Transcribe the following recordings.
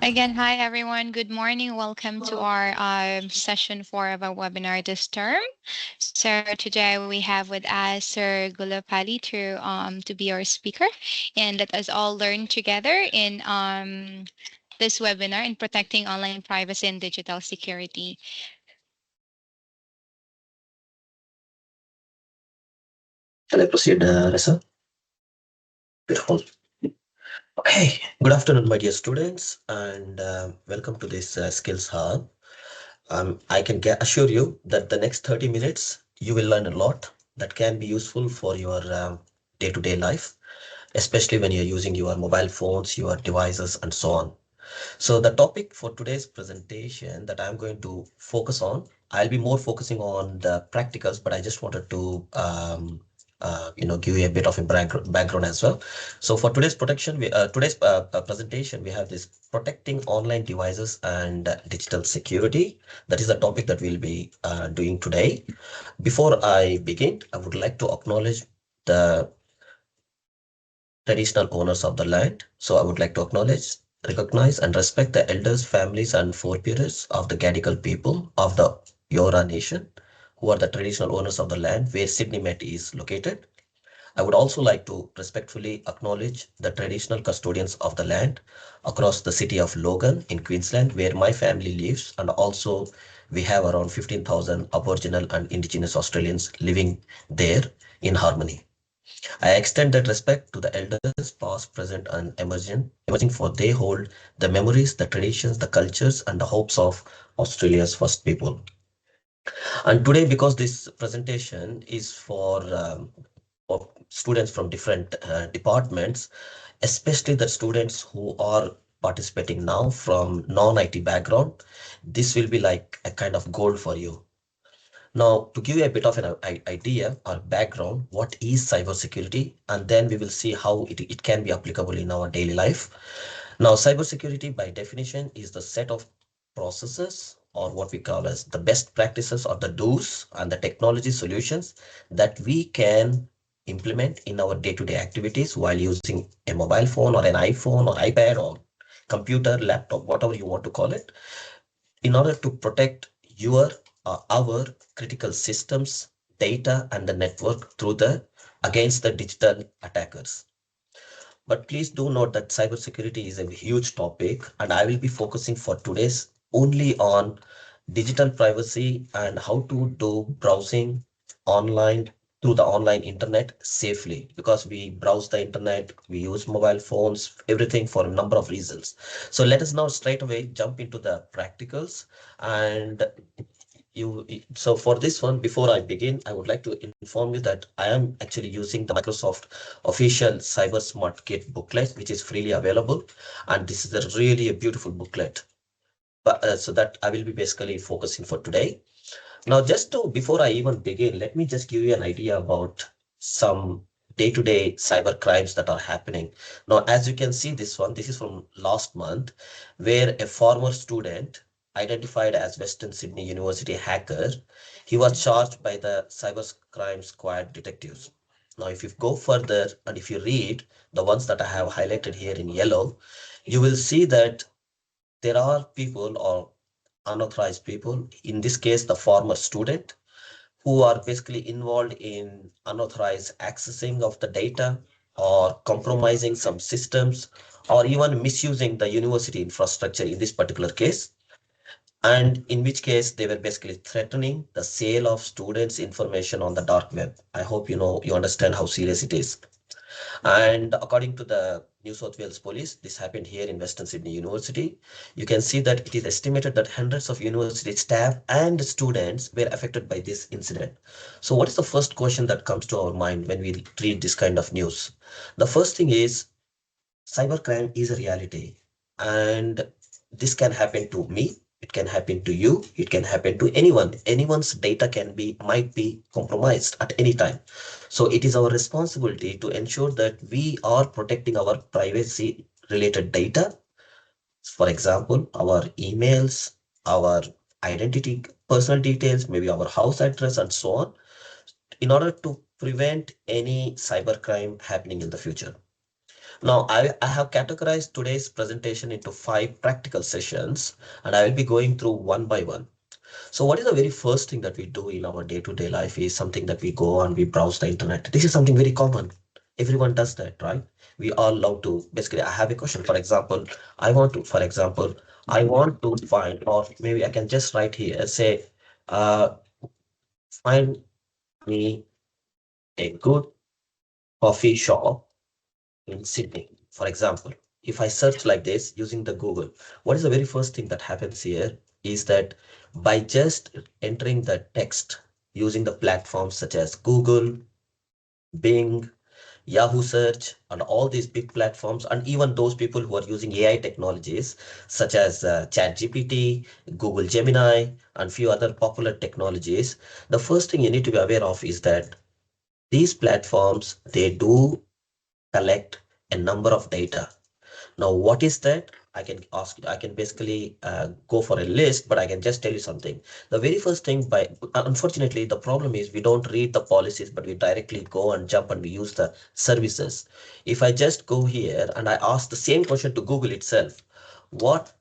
Again, hi everyone. Good morning. Welcome to our session 4 of our webinar this term. So today we have with us Sir Gollapalli to be our speaker, and let us all learn together in this webinar in protecting online privacy and digital security. Shall I proceed, Reza? Beautiful. Okay, good afternoon, my dear students, and welcome to this Skills Hub. I can assure you that the next 30 minutes you will learn a lot that can be useful for your day-to-day life, especially when you're using your mobile phones, your devices, and so on. So the topic for today's presentation that I'm going to focus on, I'll be more focusing on the practicals, but I just wanted to give you a bit of a background as well. So for today's presentation, we have this protecting online devices and digital security. That is the topic that we'll be doing today. Before I begin, I would like to acknowledge the traditional owners of the land. So I would like to acknowledge, recognize, and respect the elders, families, and forebears of the Gadigal people of the Eora Nation, who are the traditional owners of the land where Sydney Met is located. I would also like to respectfully acknowledge the traditional custodians of the land across the city of Logan in Queensland, where my family lives, and also we have around 15,000 Aboriginal and Indigenous Australians living there in harmony. I extend that respect to the elders, past, present, and emerging, for they hold the memories, the traditions, the cultures, and the hopes of Australia's first people. And today, because this presentation is for students from different departments, especially the students who are participating now from non-IT background, this will be like a kind of gold for you. Now, to give you a bit of an idea or background, what is cybersecurity? And then we will see how it can be applicable in our daily life. Now, cybersecurity by definition is the set of processes or what we call as the best practices or the do's and the technology solutions that we can implement in our day-to-day activities while using a mobile phone or an iPhone or iPad or computer, laptop, whatever you want to call it, in order to protect your our critical systems, data, and the network through the against the digital attackers. But please do note that cybersecurity is a huge topic, and I will be focusing for today's only on digital privacy and how to do browsing online through the online internet safely, because we browse the internet, we use mobile phones, everything for a number of reasons. So let us now straight away jump into the practicals. And so for this one, before I begin, I would like to inform you that I am actually using the Microsoft official Cyber Smart Kit booklet, which is freely available. And this is a really a beautiful booklet. But so that I will be basically focusing for today. Now, before I even begin, let me just give you an idea about some day-to-day cyber crimes that are happening. Now, as you can see this is from last month, where a former student identified as Western Sydney University hacker, he was charged by the cyber crime squad detectives. Now, if you go further and if you read the ones that I have highlighted here in yellow, you will see that there are people or unauthorized people, in this case, the former student, who are basically involved in unauthorized accessing of the data or compromising some systems or even misusing the university infrastructure in this particular case. And in which case they were basically threatening the sale of students' information on the dark web. I hope you understand how serious it is. And according to the New South Wales Police, this happened here in Western Sydney University. You can see that it is estimated that hundreds of university staff and students were affected by this incident. So what is the first question that comes to our mind when we read this kind of news? The first thing is cybercrime is a reality, and this can happen to me, it can happen to you, it can happen to anyone. Anyone's data might be compromised at any time. So it is our responsibility to ensure that we are protecting our privacy related data. For example, our emails, our identity, personal details, maybe our house address, and so on, in order to prevent any cybercrime happening in the future. Now, I have categorized today's presentation into 5 practical sessions, and I will be going through one by one. So what is the very first thing that we do in our day-to-day life is something that we go and we browse the internet. This is something very common. Everyone does that, right? We all love to, basically, I have a question. For example, I want to find, or maybe I can just write here, say, uh, find me a good coffee shop in Sydney, for example. If I search like this using the Google, what is the very first thing that happens here is that by just entering the text using the platforms such as Google, Bing, Yahoo Search, and all these big platforms, and even those people who are using AI technologies such as ChatGPT, Google Gemini, and few other popular technologies, the first thing you need to be aware of is that these platforms, they do collect a number of data. Now, what is that? I can basically go for a list, but I can just tell you something. The very first thing unfortunately, the problem is we don't read the policies, but we directly go and jump and we use the services. If I just go here and I ask the same question to Google itself, what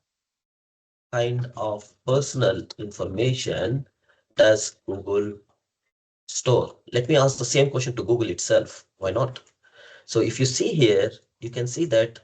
kind of personal information does Google store? Let me ask the same question to Google itself. Why not? So if you see here, you can see that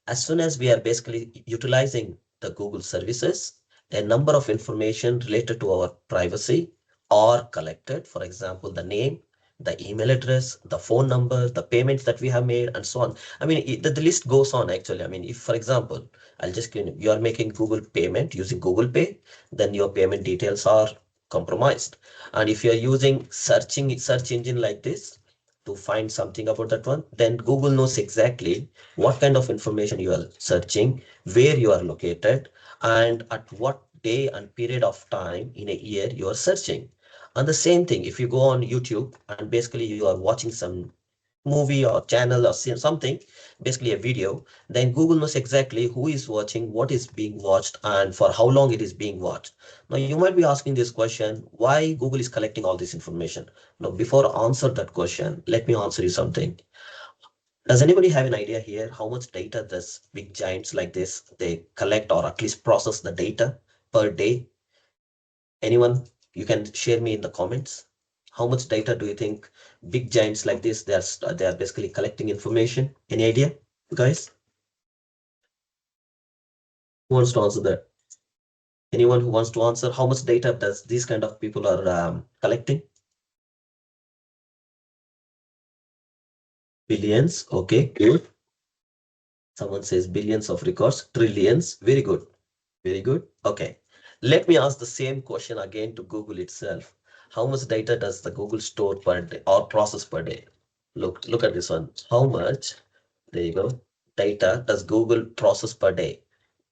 as soon as we are basically utilizing the Google services, a number of information related to our privacy are collected. For example, the name, the email address, the phone number, the payments that we have made, and so on. I mean, the list goes on actually. I mean, if, for example, I'll just you are making Google payment using Google Pay, then your payment details are compromised. And if you are using search engine like this to find something about that one, then Google knows exactly what kind of information you are searching, where you are located, and at what day and period of time in a year you are searching. And the same thing, if you go on YouTube and basically you are watching some movie or channel or something, basically a video, then Google knows exactly who is watching, what is being watched, and for how long it is being watched. Now you might be asking this question, why Google is collecting all this information? Now, before I answer that question, let me answer you something. Does anybody have an idea here how much data does big giants like this they collect or at least process the data per day? Anyone? You can share me in the comments. How much data do you think big giants like this they are basically collecting information? Any idea, guys? Who wants to answer that? Anyone who wants to answer how much data does these kind of people are collecting? Billions. Okay, good. Someone says billions of records, trillions. Very good. Very good. Okay. Let me ask the same question again to Google itself. How much data does the Google store per day or process per day? Look at this one. How much, there you go, data does Google process per day?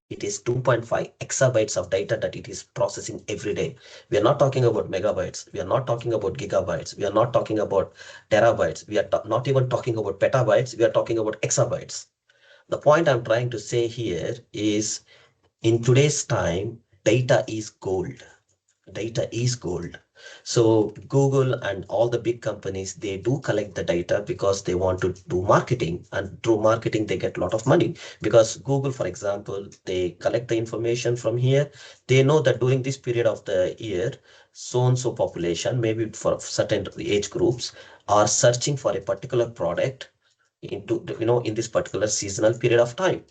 It is 2.5 exabytes of data that it is processing every day. We are not talking about megabytes. We are not talking about gigabytes. We are not talking about terabytes. We are not even talking about petabytes. We are talking about exabytes. The point I'm trying to say here is in today's time, data is gold. Data is gold. So Google and all the big companies, they do collect the data because they want to do marketing, and through marketing they get a lot of money. Because Google, for example, they collect the information from here. They know that during this period of the year, so and so population, maybe for certain age groups, are searching for a particular product into, in this particular seasonal period of time.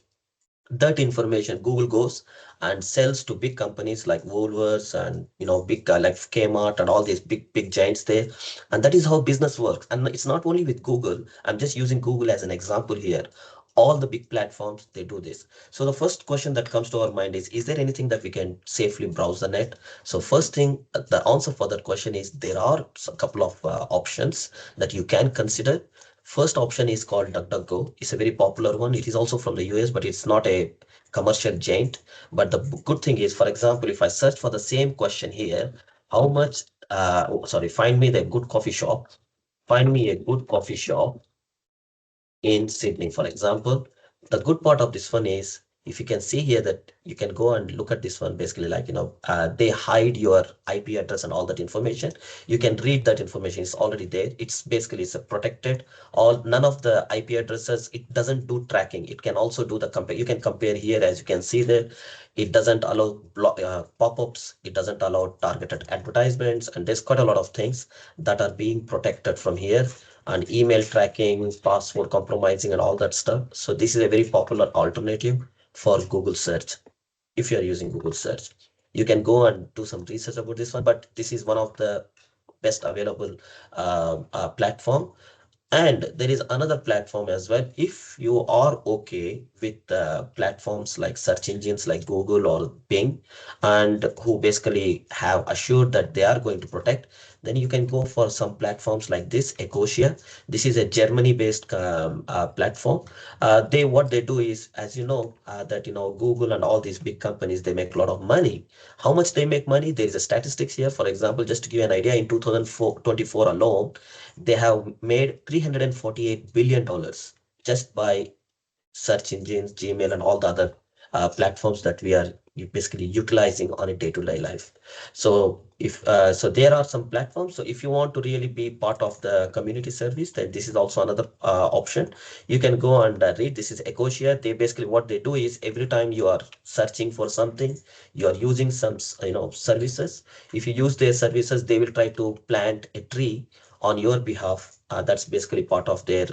That information Google goes and sells to big companies like Woolworths and big like Kmart and all these big giants there. And that is how business works. And it's not only with Google. I'm just using Google as an example here. All the big platforms, they do this. So the first question that comes to our mind is there anything that we can safely browse the net? So first thing, the answer for that question is there are a couple of options that you can consider. First option is called DuckDuckGo. It's a very popular one. It is also from the US, but it's not a commercial giant. But the good thing is, for example, if I search for the same question here, how much, find me the good coffee shop. Find me a good coffee shop in Sydney, for example. The good part of this one is If you can see here that you can go and look at this one, basically like, they hide your IP address and all that information. You can read that information. It's already there. It's basically it's a protected. All none of the IP addresses, it doesn't do tracking. It can also do the compare. You can compare here, as you can see there. It doesn't allow pop-ups. It doesn't allow targeted advertisements, and there's quite a lot of things that are being protected from here, and email tracking, password compromising, and all that stuff. So this is a very popular alternative for Google search. If you're using Google search, you can go and do some research about this one, but this is one of the best available platform. And there is another platform as well. If you are okay with platforms like search engines like Google or Bing, and who basically have assured that they are going to protect, then you can go for some platforms like this, Ecosia. This is a Germany-based platform. They what they do is, as you know, that Google and all these big companies, they make a lot of money. How much they make money? There is a statistics here. For example, just to give you an idea, in 2024 alone, they have made $348 billion just by search engines, Gmail, and all the other platforms that we are basically utilizing on a day-to-day life. So so there are some platforms. So if you want to really be part of the community service, then this is also another option. You can go and read. This is Ecosia. They basically what they do is every time you are searching for something, you are using some services. If you use their services, they will try to plant a tree on your behalf. That's basically part of their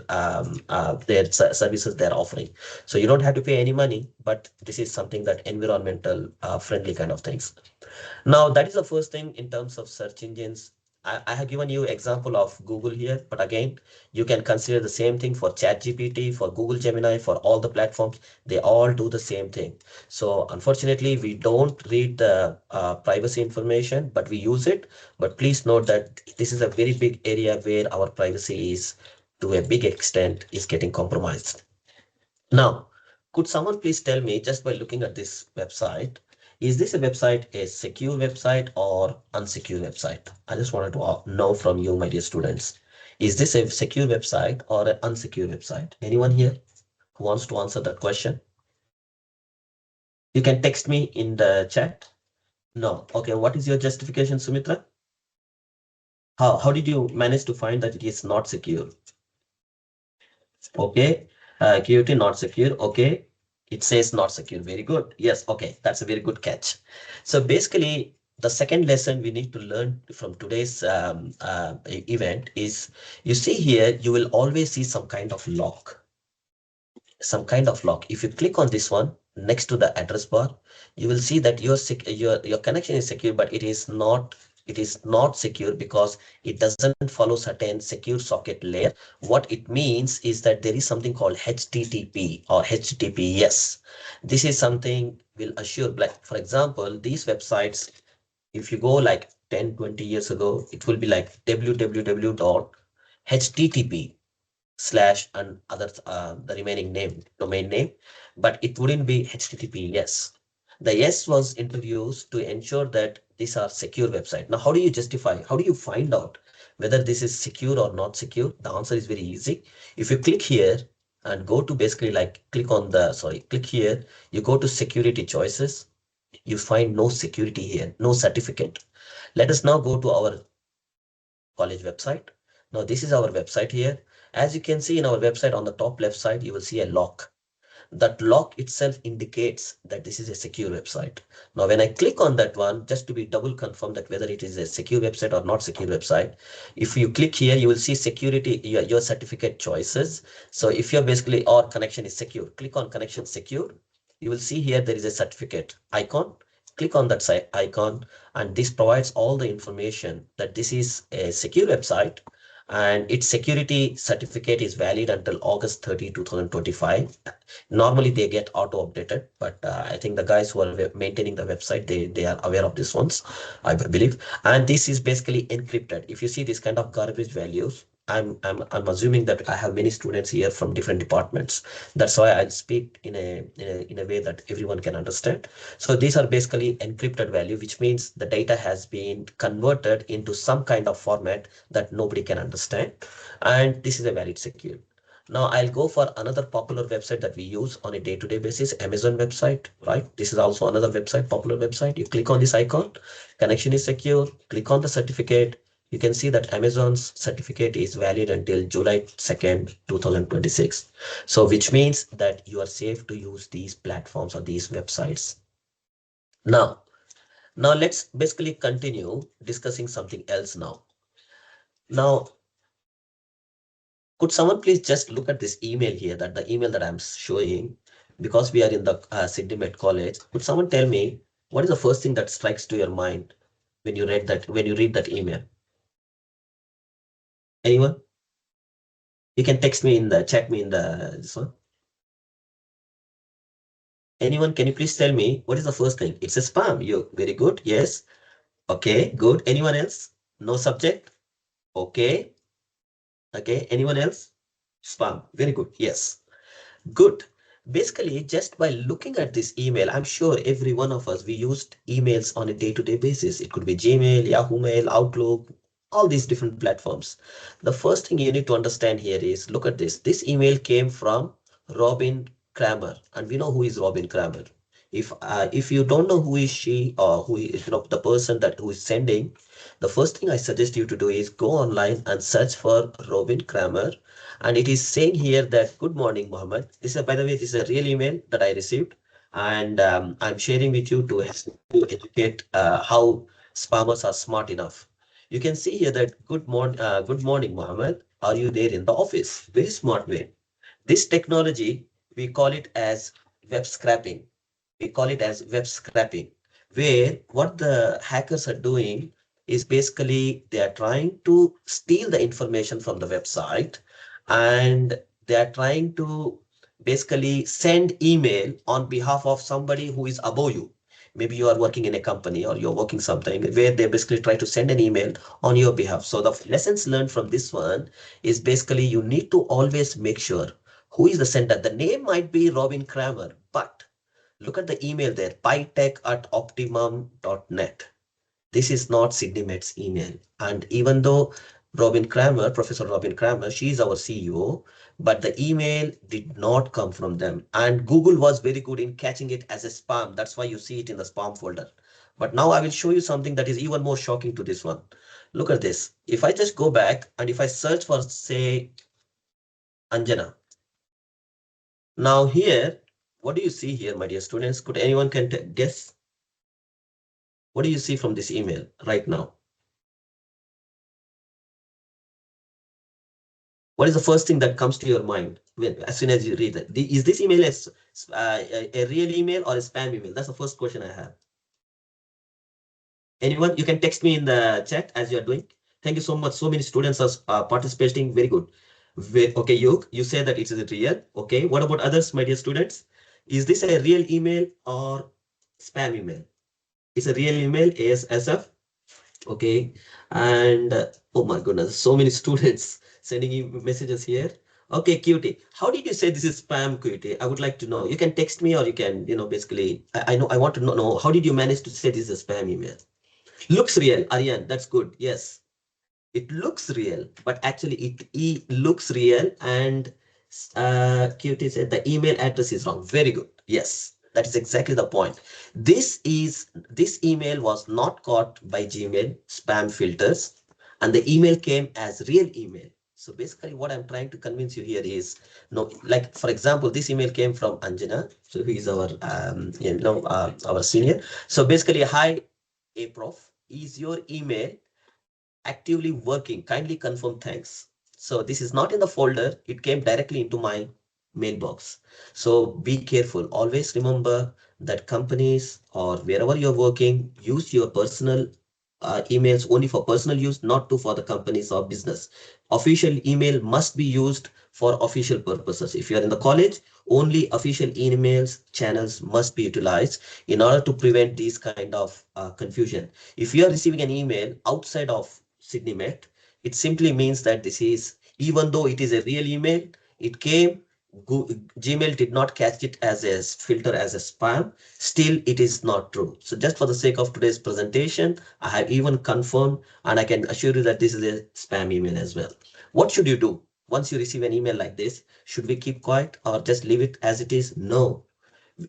services they're offering. So you don't have to pay any money, but this is something that environmental friendly kind of things. Now, that is the first thing in terms of search engines. I have given you example of Google here, but again, you can consider the same thing for ChatGPT, for Google Gemini, for all the platforms. They all do the same thing. So unfortunately, we don't read the privacy information, but we use it. But please note that this is a very big area where our privacy is, to a big extent, is getting compromised. Now, could someone please tell me, just by looking at this website, is this a website a secure website or unsecure website? I just wanted to know from you, my dear students. Is this a secure website or an unsecure website? Anyone here who wants to answer that question? You can text me in the chat. No. Okay. What is your justification, Sumitra? How did you manage to find that it is not secure? Okay. QT not secure. Okay. It says not secure. Very good. Yes. Okay. That's a very good catch. So basically, the second lesson we need to learn from today's event is, you see here, you will always see some kind of lock. Some kind of lock. If you click on this one next to the address bar, you will see that your connection is secure, but it is not secure because it doesn't follow certain secure socket layer. What it means is that there is something called HTTP or HTTPS. This is something will assure, like for example, these websites, if you go like 10-20 years ago, it will be like www.http slash and other the remaining domain name, but it wouldn't be HTTPS. The S was introduced to ensure that these are secure website. Now, how do you justify? How do you find out whether this is secure or not secure? The answer is very easy. If you click here and go to basically like click here, you go to security choices, you find no security here, no certificate. Let us now go to our college website. Now this is our website here. As you can see in our website on the top left side, you will see a lock. That lock itself indicates that this is a secure website. Now, when I click on that one, just to be double confirmed that whether it is a secure website or not secure website, if you click here, you will see security, your certificate choices. So if you're basically, or connection is secure, click on connection secure. You will see here there is a certificate icon. Click on that site icon, and this provides all the information that this is a secure website, and its security certificate is valid until August 30, 2025. Normally they get auto updated, but I think the guys who are maintaining the website, they are aware of this ones, I believe. And this is basically encrypted. If you see this kind of garbage values, I'm assuming that I have many students here from different departments. That's why I'll speak in a way that everyone can understand. So these are basically encrypted value, which means the data has been converted into some kind of format that nobody can understand, and this is a valid secure. Now I'll go for another popular website that we use on a day-to-day basis, Amazon website, right? This is also another website, popular website. You click on this icon, connection is secure, click on the certificate. You can see that Amazon's certificate is valid until July 2nd, 2026. So which means that you are safe to use these platforms or these websites. Now, now let's basically continue discussing something else now. Now, could someone please just look at this email here, that the email that I'm showing, because we are in the Sydney Met College. Could someone tell me what is the first thing that strikes to your mind when you read that email? Anyone? You can text me in the chat me in the this one. Anyone? Can you please tell me what is the first thing? It's a spam. You very good. Yes. Okay. Good. Anyone else? No subject. Okay. Okay. Anyone else? Spam. Very good. Yes. Good. Basically, just by looking at this email, I'm sure every one of us, we used emails on a day-to-day basis. It could be Gmail, Yahoo Mail, Outlook, all these different platforms. The first thing you need to understand here is, look at this. This email came from Robin Kramer, and we know who is Robin Kramer. If you don't know who is she, or who is, the person that who is sending, the first thing I suggest you to do is go online and search for Robin Kramer. And it is saying here that, good morning, Mohammed. This is, by the way, this is a real email that I received. And I'm sharing with you to help you educate how spammers are smart enough. You can see here that, good morning, Mohammed. Are you there in the office? Very smart way. This technology, we call it as web scraping. We call it as web scraping, where what the hackers are doing is basically they are trying to steal the information from the website, and they are trying to basically send email on behalf of somebody who is above you. Maybe you are working in a company or you're working something where they basically try to send an email on your behalf. So the lessons learned from this one is basically you need to always make sure who is the sender. The name might be Robin Kramer, but look at the email there, pytech@optimum.net. This is not Sydney Met's email. And even though Robin Kramer, Professor Robin Kramer, she is our CEO, but the email did not come from them. And Google was very good in catching it as a spam. That's why you see it in the spam folder. But now I will show you something that is even more shocking to this one. Look at this. If I just go back and if I search for, say, Anjana. Now here, what do you see here, my dear students? Could anyone can guess? What do you see from this email right now? What is the first thing that comes to your mind as soon as you read it? Is this email a real email or a spam email? That's the first question I have. Anyone? You can text me in the chat as you are doing. Thank you so much. So many students are participating. Very good. Okay, you say that it is real. Okay. What about others, my dear students? Is this a real email or spam email? It's a real email, ASSF. Okay. And oh my goodness, so many students sending you messages here. Okay, cutie. How did you say this is spam, cutie? I would like to know. You can text me or you can, basically, I know, I want to know, how did you manage to say this is a spam email? Looks real, Aryan. That's good. Yes, it looks real, but actually it looks real. And Cutie said the email address is wrong. Very good. Yes, that is exactly the point. This email was not caught by Gmail spam filters, and the email came as real email. So basically, what I'm trying to convince you here is, no, like for example, this email came from Anjana, so who is our our senior. So basically, hi, a prof, is your email actively working? Kindly confirm, thanks. So this is not in the folder. It came directly into my mailbox. So be careful. Always remember that companies or wherever you're working, use your personal emails only for personal use, not to for the companies or business. Official email must be used for official purposes. If you are in the college, only official emails channels must be utilized in order to prevent these kind of confusion. If you are receiving an email outside of Sydney Met, it simply means that this is, even though it is a real email, it came, Gmail did not catch it as a filter as a spam. Still, it is not true. So just for the sake of today's presentation, I have even confirmed and I can assure you that this is a spam email as well. What should you do? once you receive an email like this, should we keep quiet or just leave it as it is? No,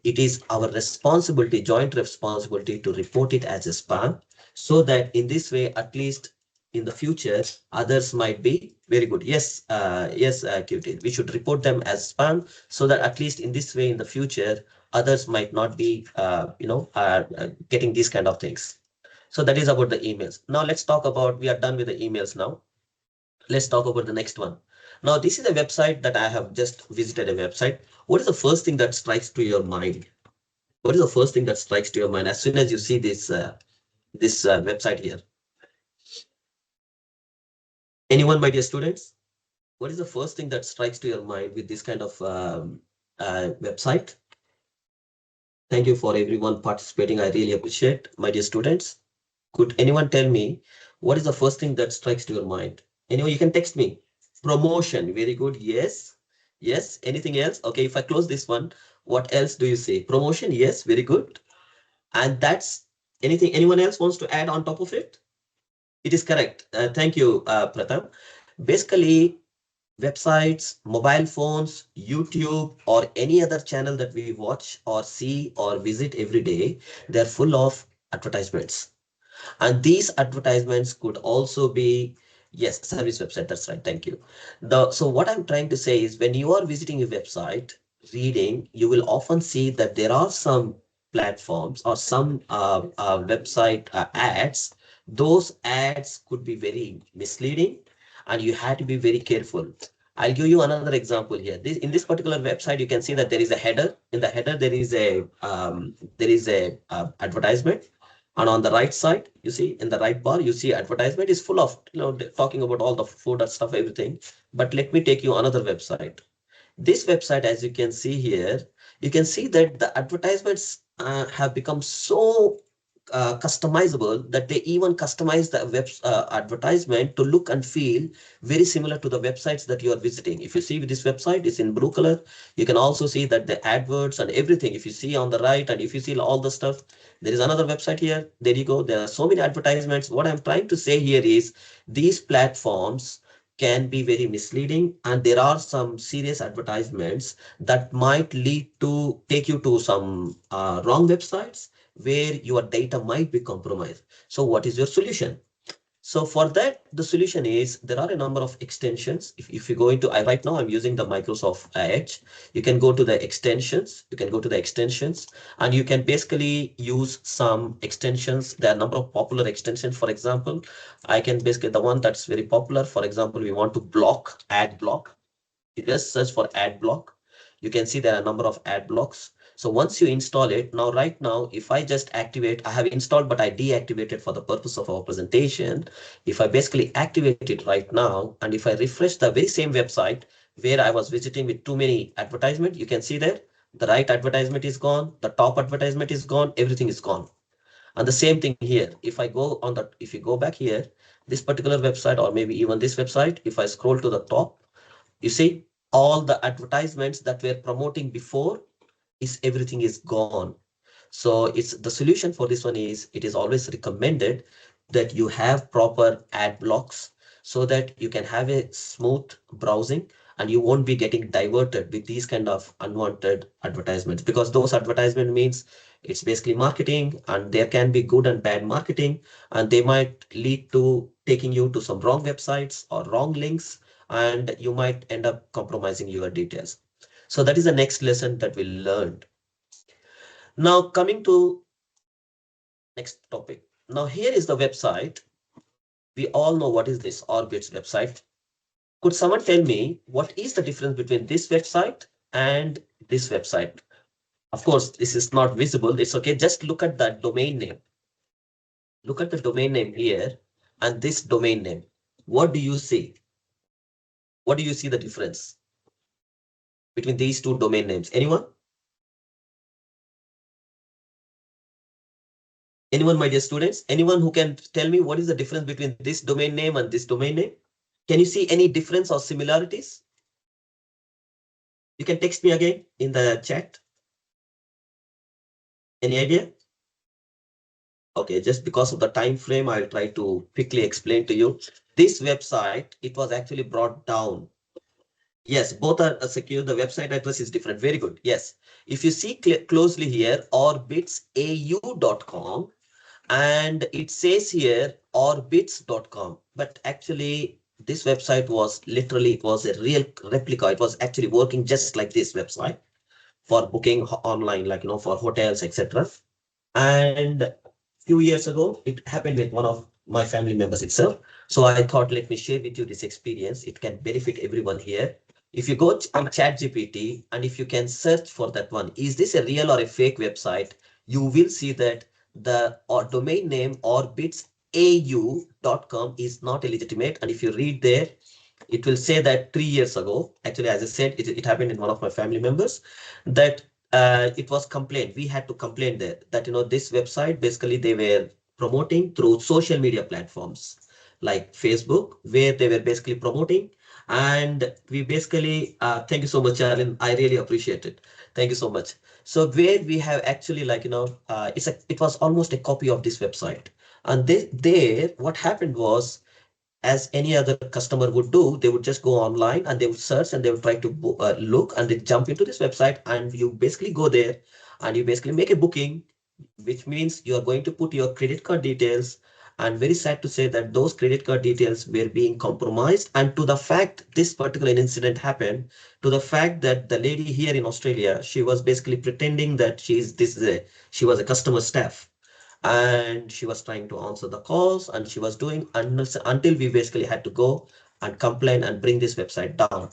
it is our responsibility, joint responsibility, to report it as a spam, so that in this way, at least in the future, others might be very good. Yes, yes, QT. We should report them as spam, so that at least in this way, in the future, others might not be, getting these kind of things. So that is about the emails. Now let's talk about, we are done with the emails now. Let's talk about the next one. Now, this is a website that I have just visited a website. What is the first thing that strikes to your mind? What is the first thing that strikes to your mind as soon as you see this website here? Anyone, my dear students? What is the first thing that strikes to your mind with this kind of website? Thank you for everyone participating. I really appreciate, my dear students. Could anyone tell me what is the first thing that strikes to your mind? Anyone, you can text me. Promotion, very good. Yes, yes. Anything else? Okay, if I close this one, what else do you say? Promotion, yes, very good. And that's anything anyone else wants to add on top of it? It is correct. Thank you, Pratham. Basically, websites, mobile phones, YouTube, or any other channel that we watch or see or visit every day, they're full of advertisements. And these advertisements could also be, yes, service website. That's right. Thank you. So what I'm trying to say is when you are visiting a website, reading, you will often see that there are some platforms or some website ads. Those ads could be very misleading and you have to be very careful. I'll give you another example here. In this particular website, you can see that there is a header. In the header, there is a advertisement, and on the right side, you see in the right bar, you see advertisement is full of, talking about all the food and stuff, everything. But let me take you another website. This website, as you can see here, you can see that the advertisements have become so customizable that they even customize the web advertisement to look and feel very similar to the websites that you are visiting. If you see this website is in blue color, you can also see that the adverts and everything, if you see on the right and if you see all the stuff, there is another website here. There you go. There are so many advertisements. What I'm trying to say here is these platforms can be very misleading, and there are some serious advertisements that might lead to take you to some wrong websites where your data might be compromised. So what is your solution? So for that, the solution is there are a number of extensions. If you go into, right now I'm using the Microsoft Edge. You can go to the extensions. You can go to the extensions and you can basically use some extensions. There are a number of popular extensions. For example, I can basically, the one that's very popular, for example, we want to block, ad block. You just search for ad block. You can see there are a number of ad blocks. So once you install it, now right now, if I just activate, I have installed, but I deactivated for the purpose of our presentation. If I basically activate it right now, and if I refresh the very same website where I was visiting with too many advertisements, you can see there, the right advertisement is gone, the top advertisement is gone, everything is gone. And the same thing here. If I go on the, if you go back here, this particular website, or maybe even this website, if I scroll to the top, you see all the advertisements that were promoting before is everything is gone. So it's the solution for this one is it is always recommended that you have proper ad blocks so that you can have a smooth browsing and you won't be getting diverted with these kind of unwanted advertisements, because those advertisement means it's basically marketing, and there can be good and bad marketing, and they might lead to taking you to some wrong websites or wrong links, and you might end up compromising your details. So that is the next lesson that we learned. Now coming to next topic. Now here is the website. We all know what is this Orbit's website. Could someone tell me what is the difference between this website and this website? Of course, this is not visible. It's okay. Just look at the domain name. Look at the domain name here and this domain name. What do you see? What do you see the difference between these two domain names? Anyone? Anyone, my dear students? Anyone who can tell me what is the difference between this domain name and this domain name? Can you see any difference or similarities? You can text me again in the chat. Any idea? Okay, just because of the time frame, I'll try to quickly explain to you. This website, it was actually brought down. Yes, both are secure. The website address is different. Very good. Yes. If you see closely here, orbitsau.com, and it says here orbits.com. But actually, this website was literally, it was a real replica. It was actually working just like this website for booking online, like, for hotels, etc. And few years ago, it happened with one of my family members itself. So I thought, let me share with you this experience. It can benefit everyone here. If you go on ChatGPT and if you can search for that one, is this a real or a fake website? You will see that the domain name orbitsau.com is not illegitimate. And if you read there, it will say that 3 years ago, actually, as I said, it happened in one of my family members, that it was complained. We had to complain there that, this website, basically, they were promoting through social media platforms like Facebook, where they were basically promoting. And we basically, thank you so much, Arlen. I really appreciate it. Thank you so much. So where we have actually, it was almost a copy of this website. And there, what happened was, as any other customer would do, they would just go online and they would search and they would try to look, and they jump into this website, and you basically go there and you basically make a booking, which means you are going to put your credit card details. And very sad to say that those credit card details were being compromised. And to the fact this particular incident happened, to the fact that the lady here in Australia, she was basically pretending that she was a customer staff, and she was trying to answer the calls, and she was doing until we basically had to go and complain and bring this website down.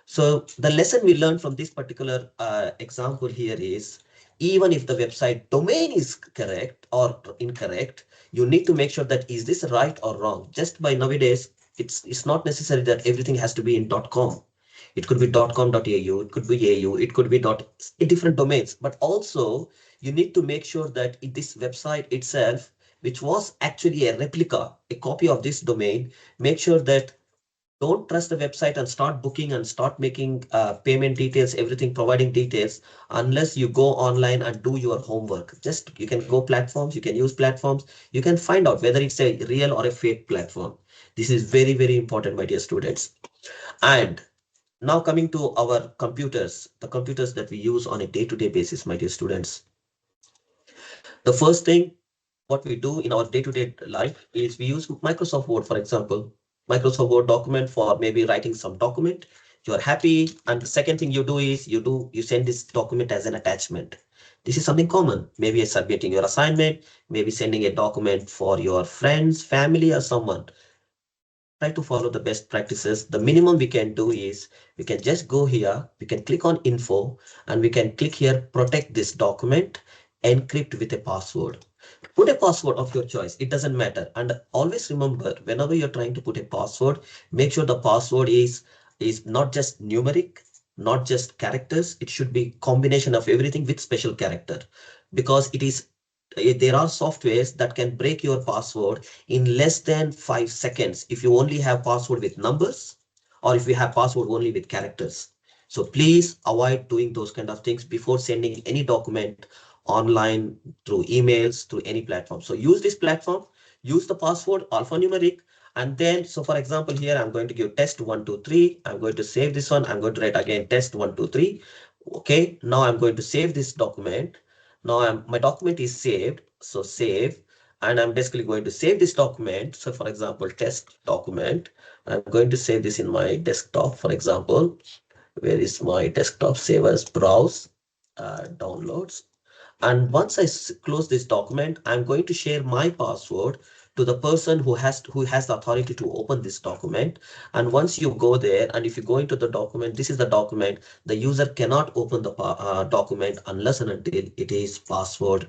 So the lesson we learned from this particular example here is, even if the website domain is correct or incorrect, you need to make sure that is this right or wrong. Just by nowadays, it's not necessary that everything has to be in .com. It could be .com.au, it could be AU, it could be different domains. But also, you need to make sure that this website itself, which was actually a replica, a copy of this domain, make sure that don't trust the website and start booking and start making payment details, everything, providing details, unless you go online and do your homework. Just you can go platforms, you can use platforms, you can find out whether it's a real or a fake platform. This is very, very important, my dear students. And now coming to our computers, the computers that we use on a day-to-day basis, my dear students. The first thing what we do in our day-to-day life is we use Microsoft Word, for example. Microsoft Word document for maybe writing some document. You are happy, and the second thing you do is you send this document as an attachment. This is something common. Maybe submitting your assignment, maybe sending a document for your friends, family, or someone. Try to follow the best practices. The minimum we can do is we can just go here, we can click on info, and we can click here, protect this document, encrypt with a password. Put a password of your choice. It doesn't matter. And always remember, whenever you're trying to put a password, make sure the password is not just numeric, not just characters. It should be combination of everything with special character, because there are softwares that can break your password in less than 5 seconds if you only have password with numbers, or if you have password only with characters. So please avoid doing those kind of things before sending any document online, through emails, through any platform. So use this platform, use the password alphanumeric, and then, so for example, here I'm going to give test 123. I'm going to save this one. I'm going to write again test 123. Okay, now I'm going to save this document. Now my document is saved. So save, and I'm basically going to save this document. So for example, test document. I'm going to save this in my desktop, for example. Where is my desktop? Save as, browse, downloads. And once I close this document, I'm going to share my password to the person who has the authority to open this document. And once you go there, and if you go into the document, this is the document. The user cannot open the document unless and until it is password,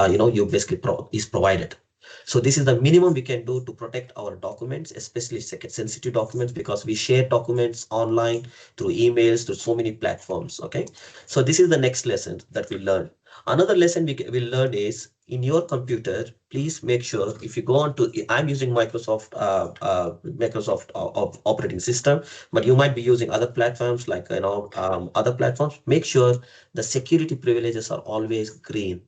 you basically is provided. So this is the minimum we can do to protect our documents, especially sensitive documents, because we share documents online, through emails, through so many platforms. Okay, so this is the next lesson that we learn. Another lesson we will learn is, in your computer, please make sure, if you go on to, I'm using Microsoft operating system, but you might be using other platforms like, other platforms. Make sure the security privileges are always green,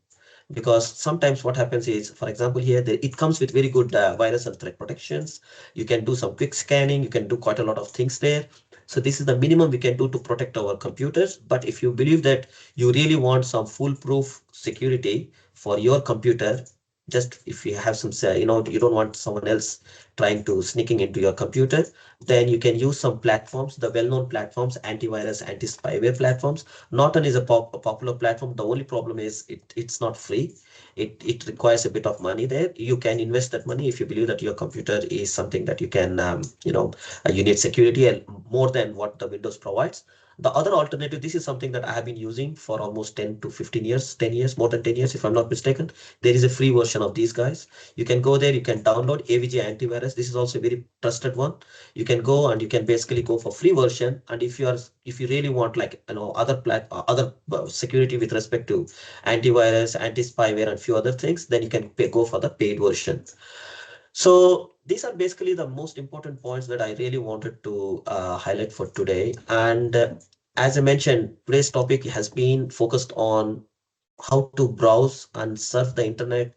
because sometimes what happens is, for example, here it comes with very good virus and threat protections. You can do some quick scanning, you can do quite a lot of things there. So this is the minimum we can do to protect our computers. But if you believe that you really want some foolproof security for your computer, just if you have some, you don't want someone else trying to sneaking into your computer, then you can use some platforms, the well-known platforms, antivirus, anti-spyware platforms. Norton is a popular platform. The only problem is it's not free. It requires a bit of money there. You can invest that money if you believe that your computer is something that you can, you need security and more than what the Windows provides. The other alternative, this is something that I have been using for almost 10 to 15 years, 10 years, more than 10 years, if I'm not mistaken. There is a free version of these guys. You can go there, you can download AVG antivirus. This is also a very trusted one. You can go and you can basically go for free version. And if you really want like, other security with respect to antivirus, anti-spyware and few other things, then you can go for the paid version. So these are basically the most important points that I really wanted to highlight for today. And as I mentioned, today's topic has been focused on how to browse and surf the internet,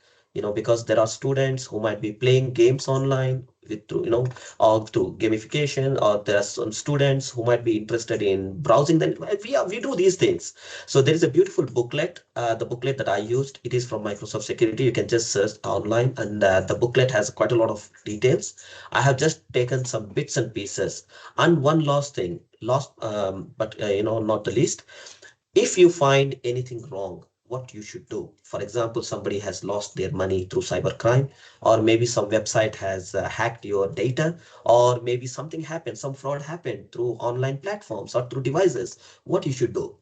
because there are students who might be playing games online with through, or through gamification, or there are some students who might be interested in browsing. Then we do these things. So there is a beautiful booklet, the booklet that I used. It is from Microsoft Security. You can just search online, and the booklet has quite a lot of details. I have just taken some bits and pieces. And one last thing, but not the least, if you find anything wrong, what you should do. For example, somebody has lost their money through cybercrime, or maybe some website has hacked your data, or maybe something happened, some fraud happened through online platforms or through devices. What you should do.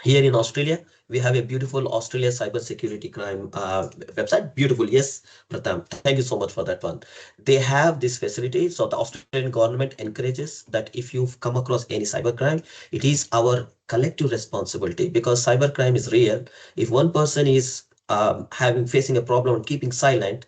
Here in Australia, we have a beautiful Australia cybersecurity crime website. Beautiful, yes, Pratham. Thank you so much for that one. They have this facility. So the Australian government encourages that if you've come across any cybercrime, it is our collective responsibility, because cybercrime is real. If one person is having facing a problem and keeping silent,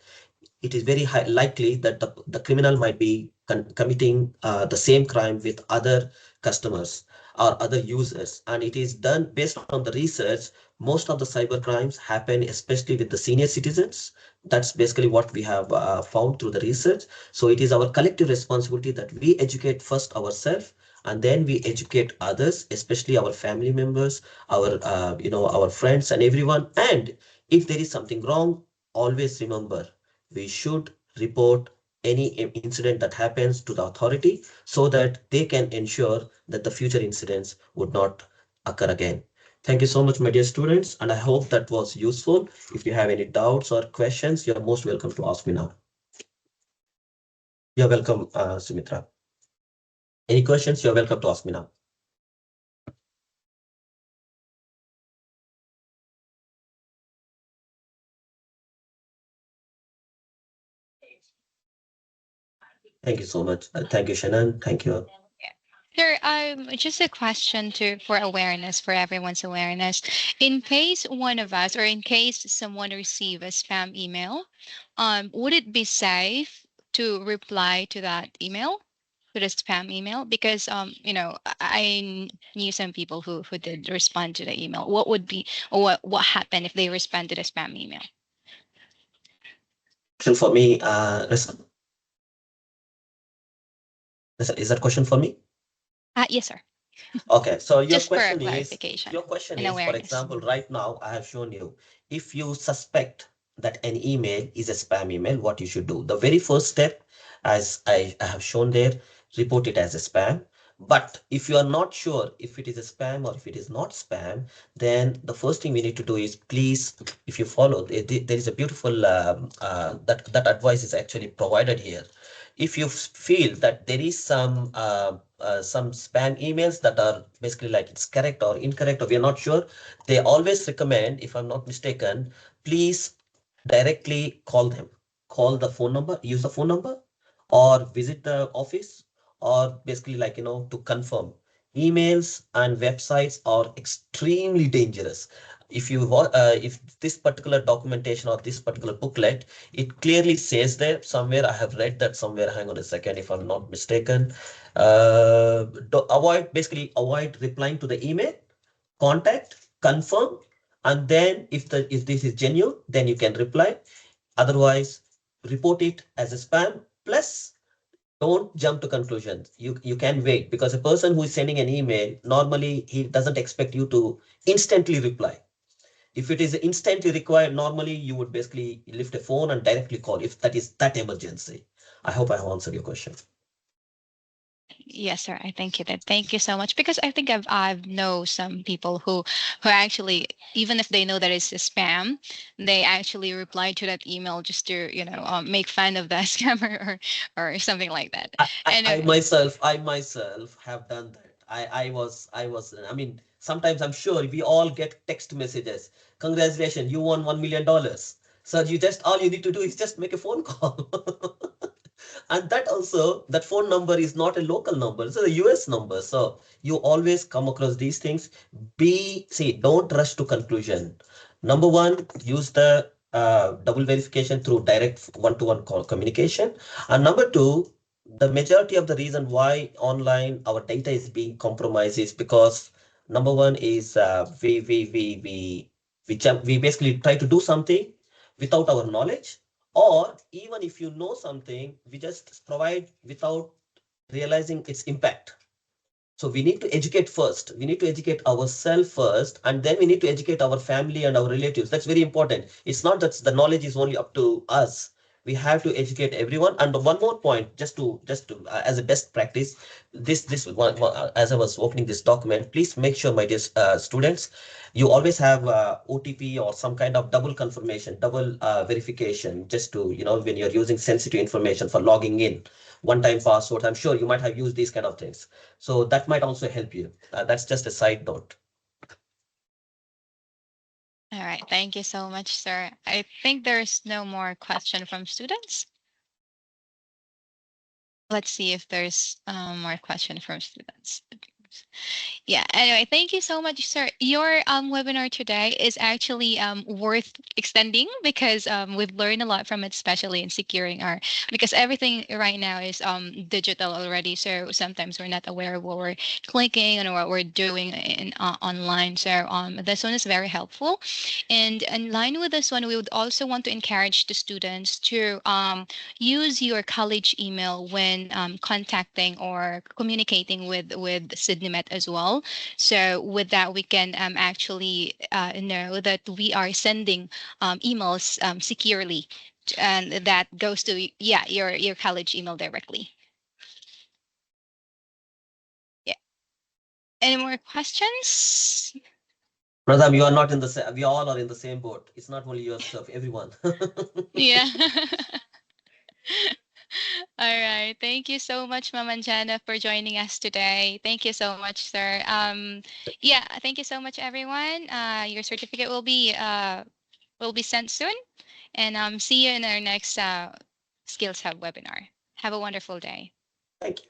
it is very likely that the criminal might be committing the same crime with other customers or other users. And it is done based on the research. Most of the cyber crimes happen, especially with the senior citizens. That's basically what we have found through the research. So it is our collective responsibility that we educate first ourselves, and then we educate others, especially our family members, our friends and everyone. And if there is something wrong, always remember, we should report any incident that happens to the authority, so that they can ensure that the future incidents would not occur again. Thank you so much, my dear students, and I hope that was useful. If you have any doubts or questions, you're most welcome to ask me now. You're welcome, Sumitra. Any questions, you're welcome to ask me now. Thank you so much. Thank you, Shannon. Thank you. Sure. Just a question for awareness, for everyone's awareness. In case one of us, or in case someone receive a spam email, would it be safe to reply to that email, to the spam email? Because I knew some people who did respond to the email. What would be, or what happened if they respond to the spam email? Question for me, is that question for me? Yes, sir. Okay, so Just for a clarification your question and is, for awareness. example, right now I have shown you, if you suspect that an email is a spam email, what you should do. The very first step, as I have shown there, report it as a spam. But if you are not sure if it is a spam or if it is not spam, then the first thing we need to do is, please, if you follow, there is a beautiful that advice is actually provided here. If you feel that there is some spam emails that are basically like it's correct or incorrect, or we are not sure, they always recommend, if I'm not mistaken, please directly call them. Call the phone number, use the phone number, or visit the office, or basically like, to confirm. Emails and websites are extremely dangerous. If this particular documentation or this particular booklet, it clearly says there somewhere, I have read that somewhere, hang on a second, if I'm not mistaken, basically avoid replying to the email, contact, confirm, and then if this is genuine, then you can reply. Otherwise, report it as a spam. Plus, Don't jump to conclusions. You can wait, because a person who is sending an email, normally he doesn't expect you to instantly reply. If it is instantly required, normally you would basically lift a phone and directly call if that is that emergency. I hope I have answered your question. Yes, sir. I thank you. That thank you so much, because I think I've know some people who actually, even if they know that it's a spam, they actually reply to that email just to make fun of the scammer, or something like that. I Anyway, myself, I myself have done that. I mean, sometimes I'm sure we all get text messages. Congratulations, you won $1 million. So you just, all you need to do is just make a phone call. And that also, that phone number is not a local number, it's a US number. So you always come across these things. See, don't rush to conclusion. Number one, use the double verification through direct one-to-one call communication. And number two, the majority of the reason why online our data is being compromised is because number one is we basically try to do something without our knowledge, or even if you know something, we just provide without realizing its impact. So we need to educate first. We need to educate ourselves first, and then we need to educate our family and our relatives. That's very important. It's not that the knowledge is only up to us. We have to educate everyone. And one more point, just to as a best practice, this one, as I was opening this document, please make sure, my dear students, you always have OTP or some kind of double confirmation, double verification, just to, when you're using sensitive information for logging in, one-time password. I'm sure you might have used these kind of things. So that might also help you. That's just a side note. all right. Thank you so much, sir. I think there's no more question from students. Let's see if there's more question from students. Yeah. Anyway, thank you so much, sir. Your webinar today is actually worth extending, because we've learned a lot from it, especially in securing our, because everything right now is digital already. So sometimes we're not aware of what we're clicking and what we're doing in online. So this one is very helpful. And in line with this one, we would also want to encourage the students to use your college email when contacting or communicating with SydneyMet as well. So with that, we can actually know that we are sending emails securely, and that goes to, yeah, your college email directly. Yeah. Any more questions? Pradham, you are not in the same, we all are in the same boat. It's not only yourself, everyone. Yeah. All right. Thank you so much, Mama and Jana, for joining us today. Thank you so much, sir. Yeah, thank you so much, everyone. Your certificate will be sent soon, and see you in our next Skills Hub webinar. Have a wonderful day. Thank you.